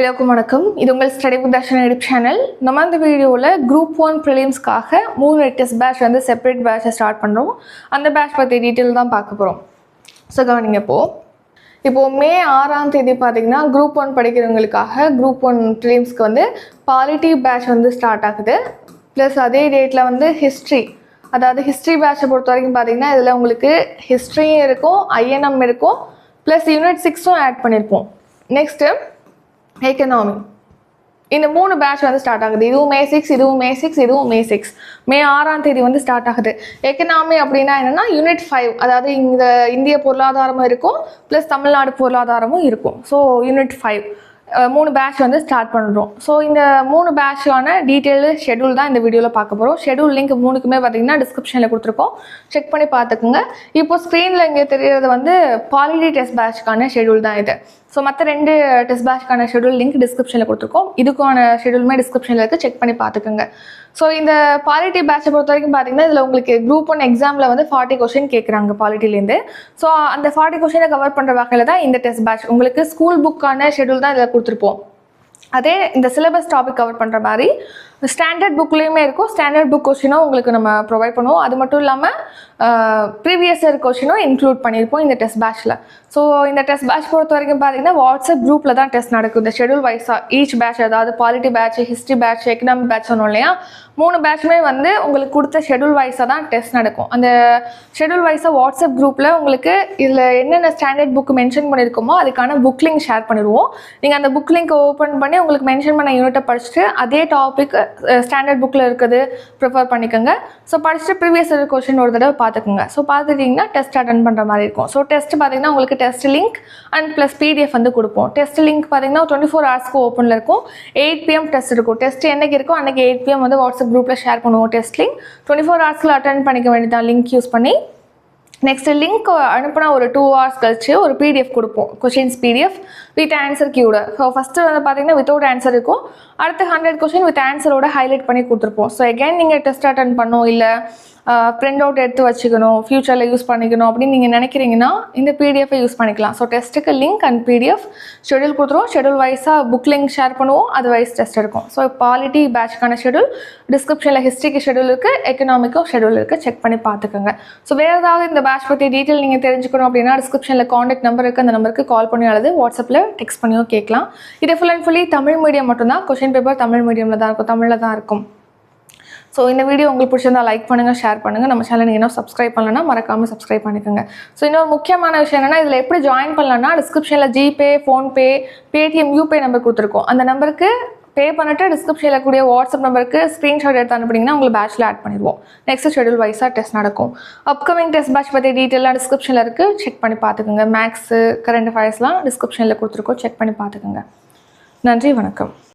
எல்லாருக்கும் வணக்கம். இது உங்கள் study with Darshan YouTube channel. நம்ம இந்த வீடியோவில் குரூப் 1 ப்ரிலிம்ஸ்க்காக 3 டெஸ்ட் பேட்ச் வந்து செப்பரேட் பேட்சை ஸ்டார்ட் பண்ணுறோம். அந்த பேட்ச் பற்றி டீட்டெயில் தான் பார்க்க போகிறோம். ஸோ கவனிங்க. இப்போது மே 6ஆம் தேதி பார்த்தீங்கன்னா குரூப் 1 படிக்கிறவங்களுக்காக குரூப் 1 ப்ரிலிம்ஸ்க்கு வந்து பாலிட்டி பேட்ச் வந்து ஸ்டார்ட் ஆகுது. ப்ளஸ் அதே டேட்டில் வந்து ஹிஸ்ட்ரி, அதாவது ஹிஸ்ட்ரி பேட்சை பொறுத்த வரைக்கும் பார்த்தீங்கன்னா இதில் உங்களுக்கு ஹிஸ்ட்ரியும் இருக்கும், ஐஎன்எம் இருக்கும், ப்ளஸ் யூனிட் 6ம் ஆட் பண்ணியிருப்போம். Next economy. இந்த 3 பேட்ச் வந்து ஸ்டார்ட் ஆகுது. இதுவும் மே 6, இதுவும் மே 6, இதுவும் மே 6. மே 6ஆம் தேதி வந்து ஸ்டார்ட் ஆகுது. எக்கனாமி அப்படின்னா என்னென்னா யூனிட் 5, அதாவது இந்த இந்திய பொருளாதாரமும் இருக்கும், ப்ளஸ் தமிழ்நாடு பொருளாதாரமும் இருக்கும். ஸோ யூனிட் 5 3 பேட்ச் வந்து ஸ்டார்ட் பண்ணுறோம். ஸோ இந்த 3 பேட்சான டீட்டெயிலு ஷெடியூல் தான் இந்த வீடியோவில் பார்க்க போகிறோம். ஷெடியூல் லிங்க் 3க்குமே பார்த்தீங்கன்னா டிஸ்கிரிப்ஷனில் கொடுத்துருக்கோம், செக் பண்ணி பார்த்துக்குங்க. இப்போ ஸ்க்ரீனில் இங்கே தெரிகிறது வந்து பாலிட்டி டெஸ்ட் பேட்ச்க்கான ஷெடியூல் தான் இது. ஸோ மற்ற 2 டெஸ்ட் பேட்ச்க்கான ஷெடியூல் லிங்க் டிஸ்கிரிப்ஷனில் கொடுத்துருக்கோம். இதுக்கான ஷெடியூலுமே டிஸ்கிரிப்ஷனில் இருக்குது, செக் பண்ணி பார்த்துக்குங்க. ஸோ இந்த பாலிட்டி பேட்சை பொறுத்த வரைக்கும் பார்த்தீங்கன்னா இதில் உங்களுக்கு குரூப் 1 எக்ஸாமில் வந்து 40 கொஷின் கேட்குறாங்க பாலிட்டிலேருந்து. ஸோ அந்த 40 கொஷினை கவர் பண்ணுற வகையில் தான் இந்த டெஸ்ட் பேட்ச். உங்களுக்கு ஸ்கூல் புக்கான ஷெடியூல் தான் இதில் கொடுத்துருப்போம். அதே இந்த சிலபஸ் டாபிக் கவர் பண்ணுற மாதிரி ஸ்டாண்டர்ட் புக்லேயுமே இருக்கும். ஸ்டாண்டர்ட் புக் கொஷினும் உங்களுக்கு நம்ம ப்ரொவைட் பண்ணுவோம். அது மட்டும் இல்லாமல் ப்ரீவியஸ் இயர் கொஷினும் இன்க்ளூட் பண்ணியிருப்போம் இந்த டெஸ்ட் பேட்ச்சில். ஸோ இந்த டெஸ்ட் பேட்ச் பொறுத்த வரைக்கும் பார்த்தீங்கன்னா வாட்ஸ்அப் குரூப்பில் தான் டெஸ்ட் நடக்கும். இந்த ஷெடியூல் வைஸாக ஈச் பேட்ச், அதாவது polity batch, history batch, economic batch சொன்னோம் இல்லையா, 3 பேட்சுமே வந்து உங்களுக்கு கொடுத்த ஷெடியூல் வைஸாக தான் டெஸ்ட் நடக்கும். அந்த ஷெடியூல் வைஸாக வாட்ஸ்அப் குரூப்பில் உங்களுக்கு இதில் என்னென்ன ஸ்டாண்டர்ட் புக் மென்ஷன் பண்ணியிருக்கோமோ அதுக்கான புக் லிங்க் ஷேர் பண்ணிடுவோம். நீங்கள் அந்த புக் லிங்க் ஓப்பன் பண்ணி உங்களுக்கு மென்ஷன் பண்ண யூனிட்டை படிச்சுட்டு அதே டாபிக் ஸ்டாண்டர்ட் புக்கில் இருக்குது ப்ரிஃபர் பண்ணிக்கோங்க. ஸோ படிச்சுட்டு ப்ரீவியஸ் இயர் கொஷின் ஒரு தடவை பார்த்துக்கோங்க. ஸோ பார்த்துட்டிங்கன்னா டெஸ்ட் அட்டன் பண்ணுற மாதிரி இருக்கும். ஸோ டெஸ்ட் பார்த்தீங்கன்னா உங்களுக்கு test link and plus PDF வந்து கொடுப்போம். டெஸ்ட் லிங்க் பார்த்தீங்கன்னா 24 ஹவர்ஸ்க்கு ஓப்பனில் இருக்கும். 8 PM டெஸ்ட் இருக்கும். டெஸ்ட் என்னைக்கு இருக்கும் அன்றைக்கி 8 PM வந்து வாட்ஸ்அப் குரூப்பில் ஷேர் பண்ணுவோம். டெஸ்ட் லிங்க் 24 ஹவர்ஸில் அட்டன் பண்ணிக்க வேண்டியதான் லிங்க் யூஸ் பண்ணி. நெக்ஸ்ட் லிங்க் அனுப்பினா ஒரு 2 hours கழிச்சு ஒரு பிடிஎஃப் கொடுப்போம், கொஷின்ஸ் பிடிஎஃப் வித் ஆன்சர் கீயோட. ஸோ ஃபஸ்ட்டு வந்து பார்த்தீங்கன்னா வித்தவுட் ஆன்சர் இருக்கும். அடுத்து 100 கொஷின் வித் ஆன்சரோட ஹைலைட் பண்ணி கொடுத்துருப்போம். ஸோ எகைன் நீங்கள் டெஸ்ட் அட்டன் பண்ணோம், இல்லை பிரிண்ட் அவுட் எடுத்து வச்சுக்கணும், ஃப்யூச்சரில் யூஸ் பண்ணிக்கணும் அப்படின்னு நீங்கள் நினைக்கிறீங்கன்னா இந்த பிடிஎஃபை யூஸ் பண்ணிக்கலாம். ஸோ டெஸ்ட்டுக்கு லிங்க் அண்ட் பிடிஎஃப் ஷெடியூல் கொடுத்துருவோம். ஷெடியூல் வைஸாக புக் லிங்க் ஷேர் பண்ணுவோம், அது வைஸ் டெஸ்ட் இருக்கும். ஸோ பாலிட்டி பேட்ச்க்கான ஷெடியூல் டிஸ்கிரிப்ஷனில், ஹிஸ்ட்ரிக்கு ஷெடியூல் இருக்குது, எக்கனாமிக்கும் ஷெடியூல் இருக்குது, செக் பண்ணி பார்த்துக்கோங்க. ஸோ வேறு ஏதாவது இந்த பேட்ச் பற்றி டீட்டெயில் நீங்கள் தெரிஞ்சுக்கணும் அப்படின்னா டிஸ்கிரிப்ஷனில் காண்டாக்ட் நம்பர் இருக்குது, அந்த நம்பருக்கு கால் பண்ணி அல்லது வாட்ஸ்அப்பில் டெக்ஸ்ட் பண்ணியோ கேட்கலாம். இது full and fully Tamil medium மட்டும்தான். கொஷின் பேப்பர் தமிழ் மீடியமில் தான் இருக்கும், தமிழில் தான் இருக்கும். ஸோ இந்த வீடியோ உங்களுக்கு பிடிச்சிருந்தால் லைக் பண்ணுங்கள், ஷேர் பண்ணுங்கள். நம்ம சேனல் நீங்கள் இன்னும் சப்ஸ்கிரைப் பண்ணலன்னா மறக்காமல் சப்ஸ்கிரைப் பண்ணிக்கோங்க. ஸோ இன்னொரு முக்கியமான விஷயம் என்னென்னா, இதில் எப்படி ஜாயின் பண்ணலான்னா டிஸ்கிரிப்ஷனில் GPay, PhonePe, Paytm, YouPay number கொடுத்துருக்கோம். அந்த நம்பருக்கு பே பண்ணிட்டு டிஸ்கிரிப்ஷனில் கூடிய வாட்ஸ்அப் நம்பருக்கு ஸ்க்ரீன்ஷாட் எடுத்து அனுப்பினீங்கன்னா உங்களுக்கு பேட்சில் ஆட் பண்ணிடுவோம். நெக்ஸ்ட் ஷெடியூல் வைஸாக டெஸ்ட் நடக்கும். அப்கமிங் டெஸ்ட் பேட்ச் பற்றி டீட்டெயிலாக டிஸ்கிரிப்ஷனில் இருக்குது, செக் பண்ணி பார்த்துக்கோங்க. மேக்ஸு, கரண்ட் அஃபேர்ஸ்லாம் டிஸ்கிரிப்ஷனில் கொடுத்துருக்கோம், செக் பண்ணி பார்த்துக்கோங்க. நன்றி, வணக்கம்.